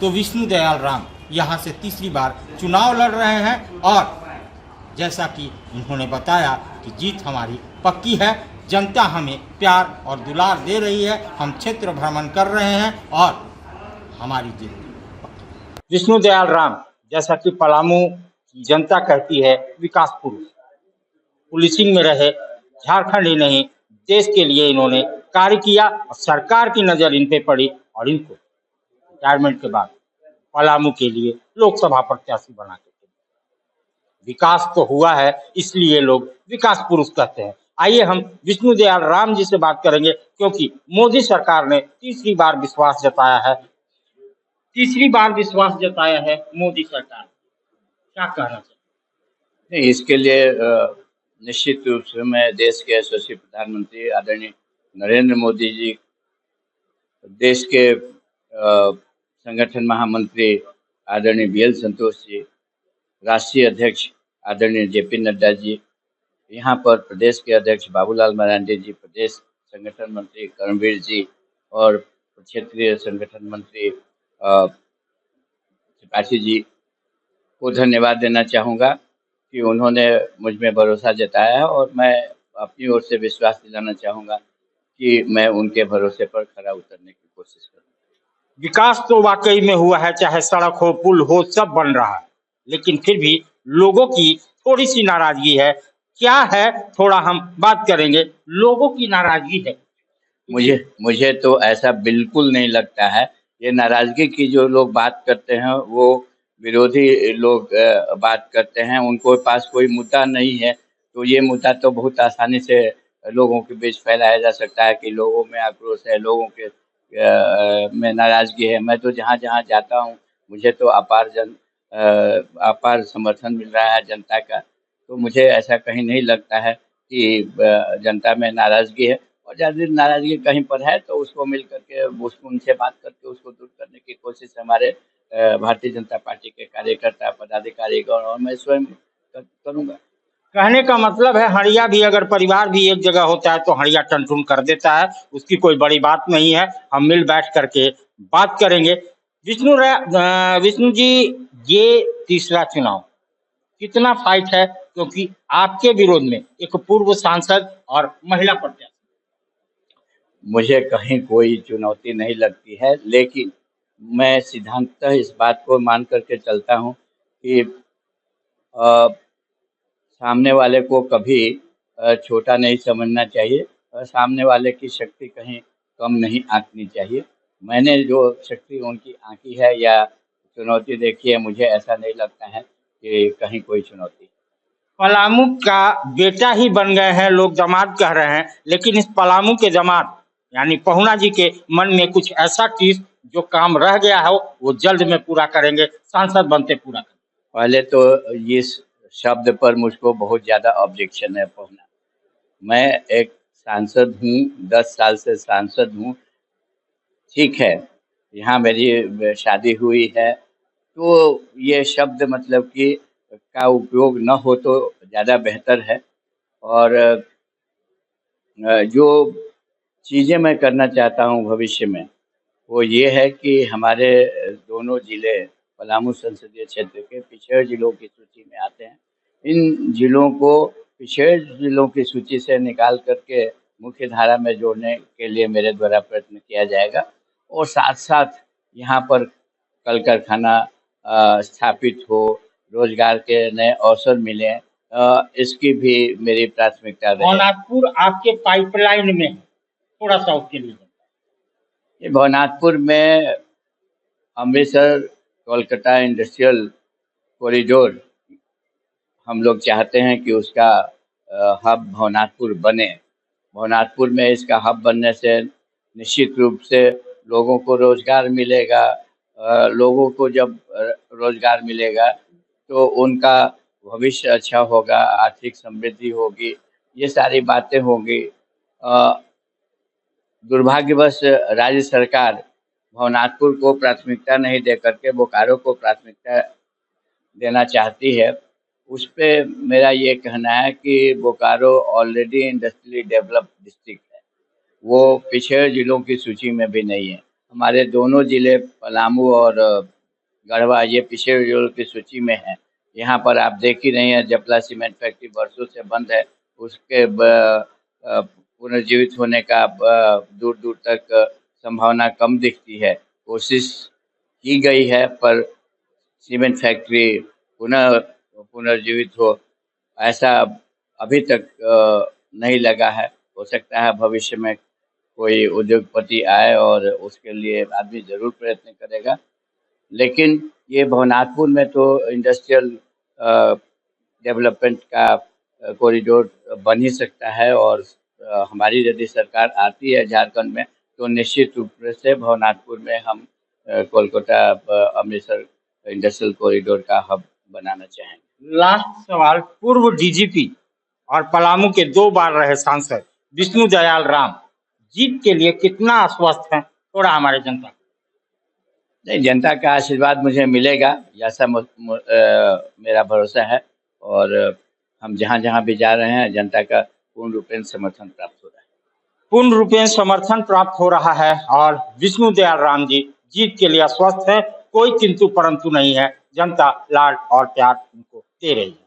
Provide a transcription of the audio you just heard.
तो विष्णु दयाल राम यहाँ से तीसरी बार चुनाव लड़ रहे हैं और जैसा कि उन्होंने बताया कि जीत हमारी पक्की है। जनता हमें प्यार और दुलार दे रही है, हम क्षेत्र भ्रमण कर रहे हैं और हमारी जीत पक्की है। विष्णु दयाल राम, जैसा कि पलामू की जनता कहती है, विकास पुरुष, पुलिसिंग में रहे, झारखंड ही नहीं देश के लिए इन्होंने कार्य किया और सरकार की नज़र इन पे पड़ी और इनको रिटायरमेंट के बाद पलामू के लिए लोकसभा प्रत्याशी बना के विकास तो हुआ है, इसलिए लोग विकास पुरुष कहते हैं। आइए हम विष्णु दयाल राम जी से बात करेंगे, क्योंकि मोदी सरकार ने तीसरी बार विश्वास जताया है मोदी सरकार। क्या कहना चाहिए? नहीं, इसके लिए निश्चित रूप से मैं देश के यशस्वी प्रधानमंत्री आदरणीय नरेंद्र मोदी जी, देश के संगठन महामंत्री आदरणीय BL संतोष जी, राष्ट्रीय अध्यक्ष आदरणीय JP नड्डा जी, यहाँ पर प्रदेश के अध्यक्ष बाबूलाल मरांडी जी, प्रदेश संगठन मंत्री कर्मवीर जी और क्षेत्रीय संगठन मंत्री त्रिपाठी जी को धन्यवाद देना चाहूँगा कि उन्होंने मुझ में भरोसा जताया है और मैं अपनी ओर से विश्वास दिलाना चाहूँगा कि मैं उनके भरोसे पर खरा उतरने की कोशिश करूँगा। विकास तो वाकई में हुआ है, चाहे सड़क हो, पुल हो, सब बन रहा है, लेकिन फिर भी लोगों की थोड़ी सी नाराजगी है। क्या है, थोड़ा हम बात करेंगे। लोगों की नाराजगी है। मुझे तो ऐसा बिल्कुल नहीं लगता है। ये नाराजगी की जो लोग बात करते हैं वो विरोधी लोग बात करते हैं, उनको पास कोई मुद्दा नहीं है, तो ये मुद्दा तो बहुत आसानी से लोगों के बीच फैलाया जा सकता है कि लोगों में आक्रोश है, लोगों के में नाराजगी है। मैं तो जहाँ जहाँ जाता हूँ मुझे तो अपार समर्थन मिल रहा है जनता का, तो मुझे ऐसा कहीं नहीं लगता है कि जनता में नाराजगी है। और यदि नाराजगी कहीं पर है तो उसको मिल करके उनसे बात करके उसको दूर करने की कोशिश हमारे भारतीय जनता पार्टी के कार्यकर्ता पदाधिकारी और मैं स्वयं करूँगा। कहने का मतलब है, हड़िया भी अगर परिवार भी एक जगह होता है तो हड़िया टनटुन कर देता है, उसकी कोई बड़ी बात नहीं है। हम मिल बैठ करके बात करेंगे। विष्णु जी, ये तीसरा चुनाव कितना फाइट है, क्योंकि आपके विरोध में एक पूर्व सांसद और महिला प्रत्याशी। मुझे कहीं कोई चुनौती नहीं लगती है, लेकिन मैं सिद्धांततः इस बात को मान करके चलता हूँ कि सामने वाले को कभी छोटा नहीं समझना चाहिए और सामने वाले की शक्ति कहीं कम नहीं आंकनी चाहिए। मैंने जो शक्ति उनकी आंकी है या चुनौती देखी है, मुझे ऐसा नहीं लगता है कि कहीं कोई चुनौती। पलामू का बेटा ही बन गए हैं, लोग दामाद कह रहे हैं, लेकिन इस पलामू के दामाद यानी पहुना जी के मन में कुछ ऐसा चीज जो काम रह गया हो वो जल्द में पूरा करेंगे, सांसद बनते पूरा करेंगे। पहले तो इस शब्द पर मुझको बहुत ज़्यादा ऑब्जेक्शन है। पहुना, मैं एक सांसद हूँ, 10 साल से सांसद हूँ, ठीक है, यहाँ मेरी शादी हुई है, तो ये शब्द मतलब कि का उपयोग न हो तो ज़्यादा बेहतर है। और जो चीज़ें मैं करना चाहता हूँ भविष्य में वो ये है कि हमारे दोनों ज़िले पलामू संसदीय क्षेत्र के पिछड़े जिलों की सूची में आते हैं। इन जिलों को पिछड़े जिलों की सूची से निकाल करके मुख्य धारा में जोड़ने के लिए मेरे द्वारा प्रयत्न किया जाएगा और साथ साथ यहाँ पर कल कारखाना स्थापित हो, रोजगार के नए अवसर मिले, इसकी भी मेरी प्राथमिकता रहे। भवनाथपुर आपके पाइपलाइन में, थोड़ा सा उसके लिए। भवनाथपुर में अमृतसर कोलकाता इंडस्ट्रियल कॉरिडोर हम लोग चाहते हैं कि उसका हब भवनाथपुर बने। भवनाथपुर में इसका हब बनने से निश्चित रूप से लोगों को रोजगार मिलेगा। लोगों को जब रोजगार मिलेगा तो उनका भविष्य अच्छा होगा, आर्थिक समृद्धि होगी, ये सारी बातें होंगी। दुर्भाग्यवश राज्य सरकार भवनाथपुर को प्राथमिकता नहीं दे करके बोकारो को प्राथमिकता देना चाहती है। उस पे मेरा ये कहना है कि Bokaro already industrially developed district है, वो पिछड़े जिलों की सूची में भी नहीं है। हमारे दोनों जिले पलामू और गढ़वा ये पिछड़े जिलों की सूची में है। यहाँ पर आप देख ही रहे हैं, जपला सीमेंट फैक्ट्री वर्षों से बंद है, उसके पुनर्जीवित होने का दूर दूर तक संभावना कम दिखती है। कोशिश की गई है पर सीमेंट फैक्ट्री पुनर्जीवित हो ऐसा अभी तक नहीं लगा है। हो सकता है भविष्य में कोई उद्योगपति आए और उसके लिए आदमी जरूर प्रयत्न करेगा, लेकिन ये भवनाथपुर में तो इंडस्ट्रियल डेवलपमेंट का कॉरिडोर बन ही सकता है। और हमारी यदि सरकार आती है झारखंड में तो निश्चित रूप से भवनाथपुर में हम कोलकाता अमृतसर इंडस्ट्रियल कॉरिडोर का हब बनाना चाहेंगे। लास्ट सवाल, पूर्व डीजीपी और पलामू के 2 बार रहे सांसद विष्णु दयाल राम जीत के लिए कितना आश्वस्त हैं, थोड़ा हमारे जनता को। नहीं, जनता का आशीर्वाद मुझे मिलेगा, ऐसा मेरा भरोसा है। और हम जहाँ जहाँ भी जा रहे हैं जनता का पूर्ण रूपेण समर्थन प्राप्त हो रहा है। पूर्ण रूपेण समर्थन प्राप्त हो रहा है और विष्णु दयाल राम जी जीत के लिए आश्वस्त है। कोई किंतु परंतु नहीं है, जनता लाड और प्यार उनको दे रही है।